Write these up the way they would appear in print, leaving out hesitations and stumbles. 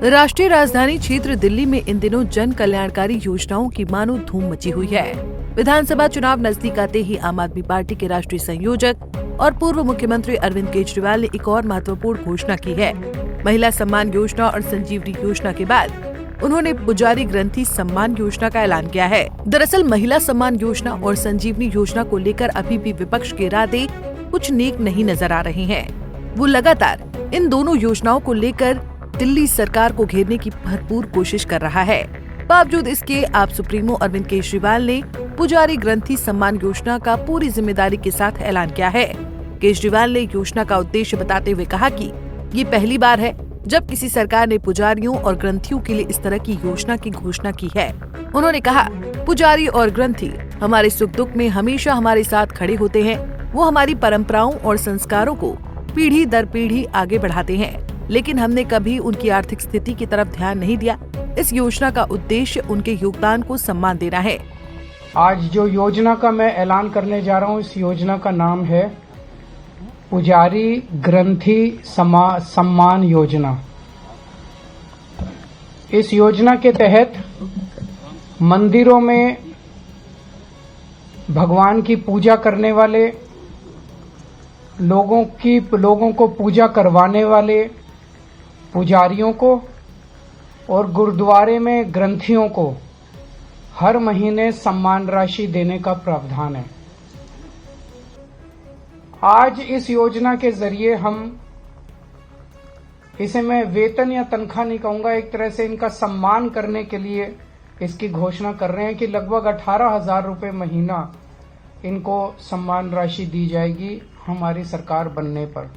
राष्ट्रीय राजधानी क्षेत्र दिल्ली में इन दिनों जन कल्याणकारी योजनाओं की मानो धूम मची हुई है। विधानसभा चुनाव नजदीक आते ही आम आदमी पार्टी के राष्ट्रीय संयोजक और पूर्व मुख्यमंत्री अरविंद केजरीवाल ने एक और महत्वपूर्ण घोषणा की है। महिला सम्मान योजना और संजीवनी योजना के बाद उन्होंने पुजारी ग्रंथी सम्मान योजना का ऐलान किया है। दरअसल महिला सम्मान योजना और संजीवनी योजना को लेकर अभी भी विपक्ष के इरादे कुछ नेक नहीं नजर आ रहे हैं। वो लगातार इन दोनों योजनाओं को लेकर दिल्ली सरकार को घेरने की भरपूर कोशिश कर रहा है। बावजूद इसके आप सुप्रीमो अरविंद केजरीवाल ने पुजारी ग्रंथी सम्मान योजना का पूरी जिम्मेदारी के साथ ऐलान किया है। केजरीवाल ने योजना का उद्देश्य बताते हुए कहा कि ये पहली बार है जब किसी सरकार ने पुजारियों और ग्रंथियों के लिए इस तरह की योजना की घोषणा की है। उन्होंने कहा, पुजारी और ग्रंथी हमारे सुख दुख में हमेशा हमारे साथ खड़े होते हैं। वो हमारी परंपराओं और संस्कारों को पीढ़ी दर पीढ़ी आगे बढ़ाते हैं, लेकिन हमने कभी उनकी आर्थिक स्थिति की तरफ ध्यान नहीं दिया। इस योजना का उद्देश्य उनके योगदान को सम्मान देना है। आज जो योजना का मैं ऐलान करने जा रहा हूँ, इस योजना का नाम है पुजारी ग्रंथी सम्मान योजना। इस योजना के तहत मंदिरों में भगवान की पूजा करने वाले लोगों को पूजा करवाने वाले पुजारियों को और गुरुद्वारे में ग्रंथियों को हर महीने सम्मान राशि देने का प्रावधान है। आज इस योजना के जरिए हम इसे मैं वेतन या तनख्वाह नहीं कहूंगा, एक तरह से इनका सम्मान करने के लिए इसकी घोषणा कर रहे हैं कि लगभग 18,000 रुपये महीना इनको सम्मान राशि दी जाएगी हमारी सरकार बनने पर।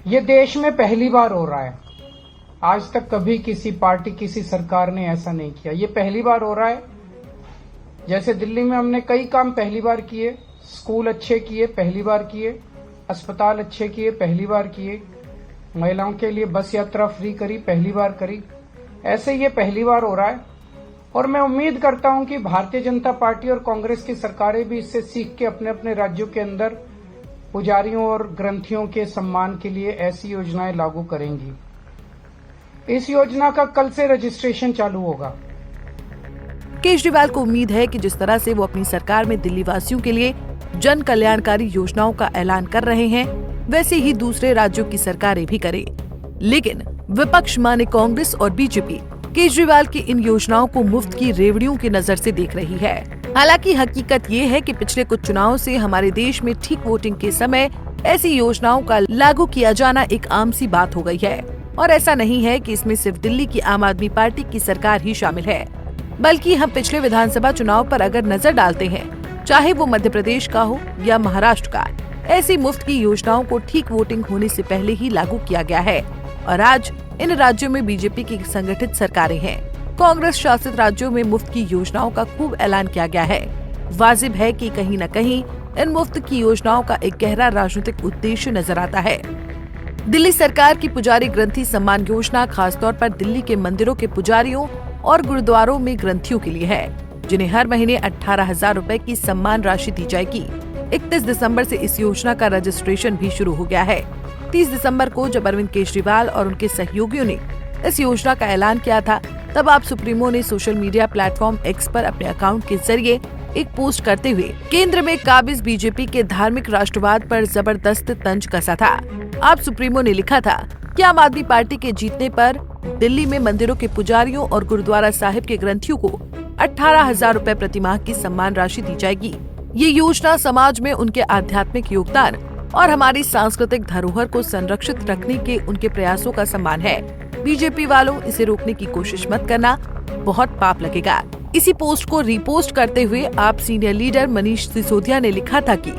ये देश में पहली बार हो रहा है। आज तक कभी किसी पार्टी, किसी सरकार ने ऐसा नहीं किया। ये पहली बार हो रहा है। जैसे दिल्ली में हमने कई काम पहली बार किए, स्कूल अच्छे किए, पहली बार किए, अस्पताल अच्छे किए, पहली बार किए, महिलाओं के लिए बस यात्रा फ्री करी, पहली बार करी। ऐसे ये पहली बार हो रहा है और मैं उम्मीद करता हूं कि भारतीय जनता पार्टी और कांग्रेस की सरकारें भी इससे सीख के अपने अपने राज्यों के अंदर पुजारियों और ग्रंथियों के सम्मान के लिए ऐसी योजनाएं लागू करेंगी। इस योजना का कल से रजिस्ट्रेशन चालू होगा। केजरीवाल को उम्मीद है कि जिस तरह से वो अपनी सरकार में दिल्ली वासियों के लिए जन कल्याणकारी योजनाओं का ऐलान कर रहे हैं, वैसे ही दूसरे राज्यों की सरकारें भी करें। लेकिन विपक्ष माने कांग्रेस और बीजेपी केजरीवाल की इन योजनाओं को मुफ्त की रेवड़ियों की नजर से देख रही है। हालांकि हकीकत ये है कि पिछले कुछ चुनावों से हमारे देश में ठीक वोटिंग के समय ऐसी योजनाओं का लागू किया जाना एक आम सी बात हो गई है। और ऐसा नहीं है कि इसमें सिर्फ दिल्ली की आम आदमी पार्टी की सरकार ही शामिल है, बल्कि हम पिछले विधानसभा चुनाव पर अगर नजर डालते हैं, चाहे वो मध्य प्रदेश का हो या महाराष्ट्र का, ऐसी मुफ्त की योजनाओं को ठीक वोटिंग होने से पहले ही लागू किया गया है। और आज इन राज्यों में बीजेपी की संगठित सरकारें हैं। कांग्रेस शासित राज्यों में मुफ्त की योजनाओं का खूब ऐलान किया गया है। वाजिब है कि कहीं न कहीं इन मुफ्त की योजनाओं का एक गहरा राजनीतिक उद्देश्य नजर आता है। दिल्ली सरकार की पुजारी ग्रंथी सम्मान योजना खासतौर पर दिल्ली के मंदिरों के पुजारियों और गुरुद्वारों में ग्रंथियों के लिए है, जिन्हें हर महीने 18,000 रुपए की सम्मान राशि दी जाएगी। 31 दिसंबर से इस योजना का रजिस्ट्रेशन भी शुरू हो गया है। 30 दिसंबर को जब अरविंद केजरीवाल और उनके सहयोगियों ने इस योजना का ऐलान किया था, तब आप सुप्रीमो ने सोशल मीडिया प्लेटफॉर्म एक्स पर अपने अकाउंट के जरिए एक पोस्ट करते हुए केंद्र में काबिज बीजेपी के धार्मिक राष्ट्रवाद पर जबरदस्त तंज कसा था। आप सुप्रीमो ने लिखा था कि आम आदमी पार्टी के जीतने पर दिल्ली में मंदिरों के पुजारियों और गुरुद्वारा साहिब के ग्रंथियों को 18,000 रुपए प्रतिमाह की सम्मान राशि दी जाएगी। ये योजना समाज में उनके आध्यात्मिक योगदान और हमारी सांस्कृतिक धरोहर को संरक्षित रखने के उनके प्रयासों का सम्मान है। बीजेपी वालों, इसे रोकने की कोशिश मत करना, बहुत पाप लगेगा। इसी पोस्ट को रीपोस्ट करते हुए आप सीनियर लीडर मनीष सिसोदिया ने लिखा था कि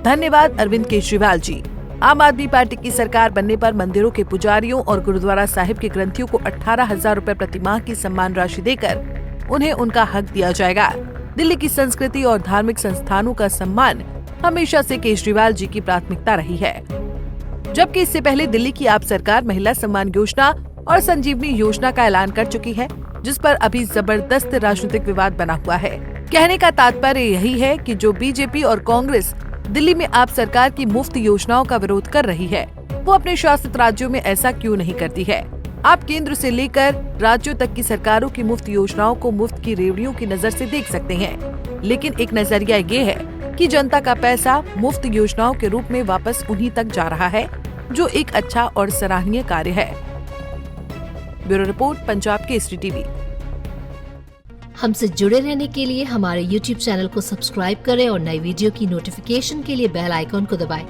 धन्यवाद अरविंद केजरीवाल जी, आम आदमी पार्टी की सरकार बनने पर मंदिरों के पुजारियों और गुरुद्वारा साहिब के ग्रंथियों को 18,000 रुपए प्रतिमाह की सम्मान राशि देकर उन्हें उनका हक दिया जाएगा। दिल्ली की संस्कृति और धार्मिक संस्थानों का सम्मान हमेशा से केजरीवाल जी की प्राथमिकता रही है। जबकि इससे पहले दिल्ली की आप सरकार महिला सम्मान योजना और संजीवनी योजना का ऐलान कर चुकी है, जिस पर अभी जबरदस्त राजनीतिक विवाद बना हुआ है। कहने का तात्पर्य यही है कि जो बीजेपी और कांग्रेस दिल्ली में आप सरकार की मुफ्त योजनाओं का विरोध कर रही है, वो अपने शासित राज्यों में ऐसा क्यों नहीं करती है? आप केंद्र से लेकर राज्यों तक की सरकारों की मुफ्त योजनाओं को मुफ्त की रेवड़ियों की नजर से देख सकते हैं, लेकिन एक नजरिया ये है कि जनता का पैसा मुफ्त योजनाओं के रूप में वापस उन्हीं तक जा रहा है, जो एक अच्छा और सराहनीय कार्य है। Bureau report, Punjab Kesari TV. हमसे जुड़े रहने के लिए हमारे YouTube चैनल को सब्सक्राइब करें और नई वीडियो की नोटिफिकेशन के लिए बेल आइकॉन को दबाएं।